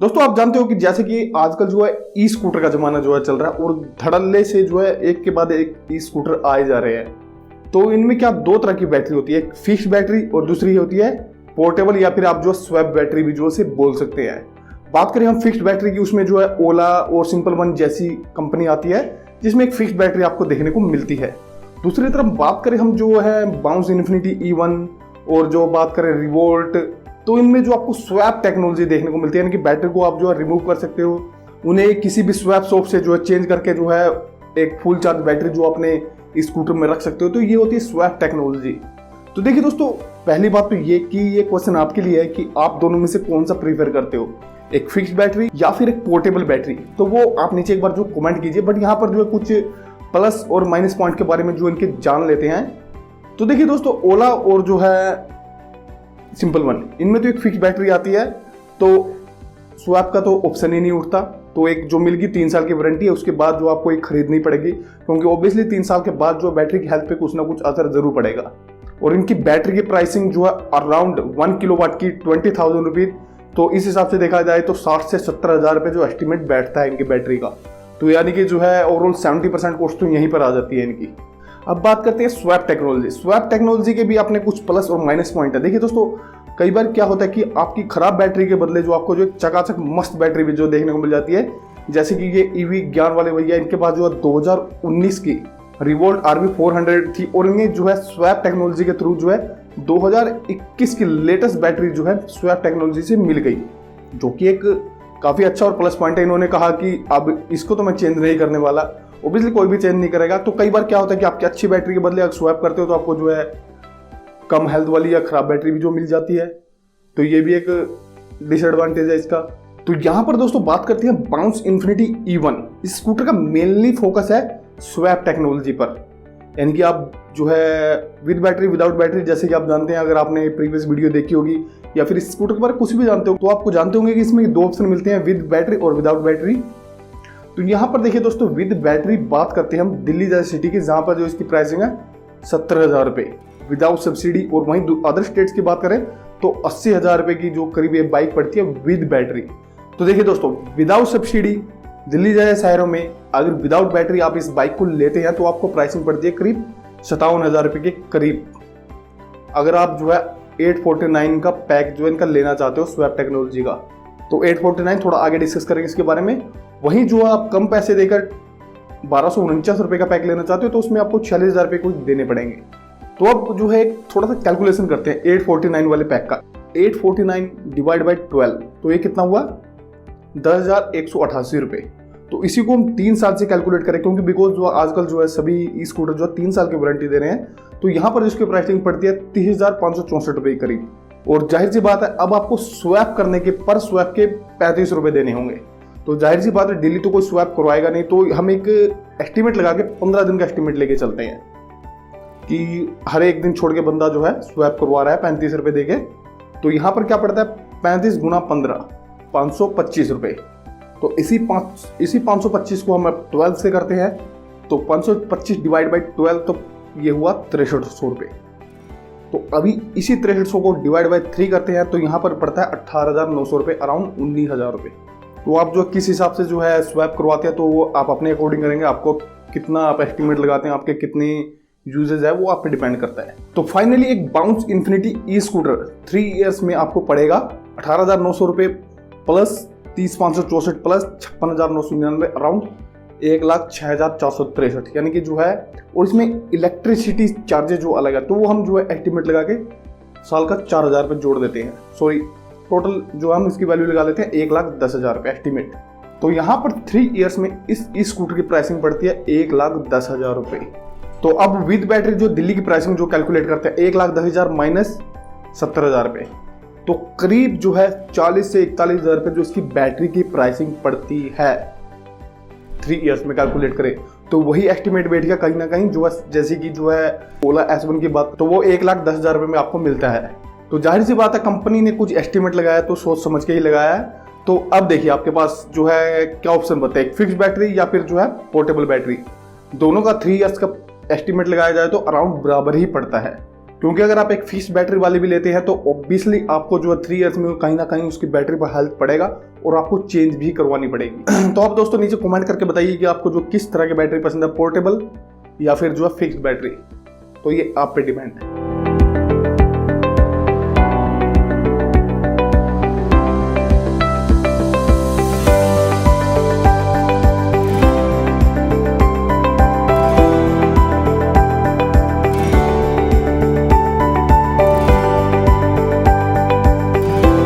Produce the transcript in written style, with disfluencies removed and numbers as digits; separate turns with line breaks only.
दोस्तों आप जानते हो कि जैसे कि आजकल जो है ई स्कूटर का जमाना जो है चल रहा है और धड़ल्ले से जो है एक के बाद एक ई स्कूटर आए जा रहे हैं। तो इनमें क्या दो तरह की बैटरी होती है, एक फिक्स्ड बैटरी और दूसरी होती है पोर्टेबल या फिर आप जो स्वैप बैटरी भी जो से बोल सकते हैं। बात करें हम फिक्स्ड बैटरी की, उसमें जो है ओला और सिंपल वन जैसी कंपनी आती है जिसमें एक फिक्स्ड बैटरी आपको देखने को मिलती है। दूसरी तरफ बात करें हम जो है बाउंस इन्फिनिटी E1 और जो बात करें रिवोल्ट, तो इनमें जो आपको स्वैप टेक्नोलॉजी देखने को मिलती है, यानी कि बैटरी को आप जो है रिमूव कर सकते हो, उन्हें किसी भी स्वैप शॉप से जो है चेंज करके जो है एक फुल चार्ज बैटरी जो अपने स्कूटर में रख सकते हो। तो ये होती है स्वैप टेक्नोलॉजी। तो देखिए दोस्तों, पहली बात तो ये कि ये क्वेश्चन आपके लिए है कि आप दोनों में से कौन सा प्रीफर करते हो, एक फिक्स्ड बैटरी या फिर एक पोर्टेबल बैटरी। तो वो आप नीचे एक बार जो कमेंट कीजिए। बट यहाँ पर जो है कुछ प्लस और माइनस पॉइंट के बारे में जो इनके जान लेते हैं। तो देखिए दोस्तों, ओला और जो है सिंपल वन, इनमें तो एक फिक्स बैटरी आती है, तो स्वैप का तो ऑप्शन ही नहीं उठता। तो एक जो मिल गई 3 साल की वारंटी है, उसके बाद जो आपको एक खरीदनी पड़ेगी, क्योंकि ऑब्वियसली 3 साल के बाद जो बैटरी की हेल्थ पे कुछ ना कुछ असर जरूर पड़ेगा। और इनकी बैटरी की प्राइसिंग जो है अराउंड 1 किलोवाट की 20,000 रुपीज। तो इस हिसाब से देखा जाए तो 60 से 70,000 रुपये जो एस्टिमेट बैठता है इनकी बैटरी का। तो यानी कि जो है ओवरऑल 70% कॉस्ट तो यहीं पर आ जाती है इनकी। अब बात करते हैं स्वैप टेक्नोलॉजी। स्वैप टेक्नोलॉजी के भी अपने कुछ प्लस और माइनस पॉइंट है। देखिए दोस्तों, कई बार क्या होता है कि आपकी खराब बैटरी के बदले जो आपको जो एक चकाचक मस्त बैटरी भी जो देखने को मिल जाती है, जैसे कि ये ईवी ज्ञान वाले भैया, इनके पास जो है 2019 की रिवोल्ट RV400 थी और इन्हें जो है स्वैप टेक्नोलॉजी के थ्रू जो है 2021 की लेटेस्ट बैटरी जो है स्वैप टेक्नोलॉजी से मिल गई, जो कि एक काफी अच्छा और प्लस पॉइंट है। इन्होंने कहा कि अब इसको तो मैं चेंज नहीं करने वाला, ऑब्वियसली कोई भी चेंज नहीं करेगा। तो कई बार क्या होता है कि आपकी अच्छी बैटरी के बदले अगर स्वैप करते हो तो आपको जो है कम हेल्थ वाली या खराब बैटरी भी जो मिल जाती है। तो ये भी एक डिसएडवांटेज है इसका। तो यहाँ पर दोस्तों बात करते हैं बाउंस इन्फिनिटी E1। इस स्कूटर का मेनली फोकस है स्वैप टेक्नोलॉजी पर, यानी कि आप जो है विद बैटरी विदाउट बैटरी, जैसे कि आप जानते हैं, अगर आपने प्रीवियस वीडियो देखी होगी या फिर इस स्कूटर के बारे में कुछ भी जानते हो तो आपको जानते होंगे कि इसमें 2 ऑप्शन मिलते हैं, विद बैटरी और विदाउट बैटरी। तो यहाँ पर देखिए दोस्तों, विद बैटरी बात करते हैं हम दिल्ली जैसी सिटी की, जहां पर जो इसकी प्राइसिंग है 70,000 रुपये विदाउट सब्सिडी। और वहीं अदर स्टेट्स की बात करें तो 80,000 रुपये की जो करीब ये बाइक पड़ती है विद बैटरी। तो देखिए दोस्तों, विदाउट सब्सिडी दिल्ली जैसे शहरों में अगर विदाउट बैटरी आप इस बाइक को लेते हैं तो आपको प्राइसिंग पड़ती है करीब 57,000 रुपये के करीब। अगर आप जो है 849 का पैक जो इनका लेना चाहते हो स्वैप टेक्नोलॉजी का, तो 849 थोड़ा आगे डिस्कस करेंगे इसके बारे में। वहीं जो आप कम पैसे देकर 1249 रुपये का पैक लेना चाहते हो तो उसमें आपको 46,000 रुपये कुछ देने पड़ेंगे। तो अब जो है थोड़ा सा कैलकुलेशन करते हैं 849 वाले पैक का। 849 डिवाइड बाई 12, तो ये कितना हुआ 10,188 रुपये। तो इसी को हम 3 साल से कैलकुलेट करें, क्योंकि बिकॉज जो आजकल जो है सभी ई स्कूटर जो है 3 साल की वारंटी दे रहे हैं, तो यहाँ पर जिसकी प्राइसिंग पड़ती है 30,564 रुपये करीब। और जाहिर सी बात है अब आपको स्वैप करने के पर स्वैप के 35 रुपये देने होंगे। तो जाहिर सी बात है दिल्ली तो कोई स्वैप करवाएगा नहीं, तो हम एक एस्टिमेट लगा के 15 दिन का एस्टिमेट लेके चलते हैं कि हर एक दिन छोड़ के बंदा जो है स्वैप करवा रहा है 35 रुपये देके। तो यहाँ पर क्या पड़ता है 35 गुना 15, 525 रुपये। तो इसी 525 को हम 12 से करते हैं, तो 525 डिवाइड बाई 12, तो ये हुआ 6300 रुपये। तो अभी इसी 6300 को डिवाइड बाई 3 करते हैं तो यहाँ पर पड़ता है 18,900 रुपये, अराउंड 19,000 रुपये। तो आप जो किस हिसाब से जो है स्वैप करवाते हैं तो वो आप अपने अकॉर्डिंग करेंगे, आपको कितना आप एस्टिमेट लगाते हैं, आपके कितने यूजेज है वो आप पे डिपेंड करता है। तो फाइनली एक bounce infinity e scooter 3 years में आपको पड़ेगा 18,900 रुपये प्लस 30,564 प्लस 56,999, अराउंड 1,06,463, यानी कि जो है। और इसमें इलेक्ट्रिसिटी चार्जेस जो अलग है तो वो हम जो है एस्टिमेट लगा के साल का 4,000 रुपये जोड़ देते हैं। सॉरी, टोटल जो हम इसकी वैल्यू लगा लेते हैं 1,10,000 रुपये एस्टिमेट। तो यहाँ पर 3 इयर्स में इस ई स्कूटर की प्राइसिंग पड़ती है 1,10,000 रुपये। तो अब विद बैटरी जो दिल्ली की प्राइसिंग जो कैलकुलेट करते हैं 1,10,000 माइनस 70,000 रुपये, तो करीब जो है 40 से 41,000 रुपये जो इसकी बैटरी की प्राइसिंग पड़ती है 3 इयर्स में कैलकुलेट करें। तो वही एस्टिमेट बैठ गया कहीं ना कहीं जो है, जैसे कि जो है ओला S1 की बात, तो वो 1,10,000 रुपये में आपको मिलता है। तो जाहिर सी बात है कंपनी ने कुछ एस्टिमेट लगाया तो सोच समझ के ही लगाया है। तो अब देखिए आपके पास जो है क्या ऑप्शन बनता है, एक फिक्स्ड बैटरी या फिर जो है पोर्टेबल बैटरी। दोनों का 3 इयर्स का एस्टिमेट लगाया जाए तो अराउंड बराबर ही पड़ता है, क्योंकि अगर आप एक फिक्स बैटरी वाली भी लेते हैं तो ऑब्वियसली आपको जो है 3 ईयर्स में कहीं ना कहीं उसकी बैटरी पर हेल्थ पड़ेगा और आपको चेंज भी करवानी पड़ेगी। तो आप दोस्तों नीचे कमेंट करके बताइए कि आपको जो किस तरह की बैटरी पसंद है, पोर्टेबल या फिर जो है फिक्स्ड बैटरी। तो ये आप पे डिपेंड है।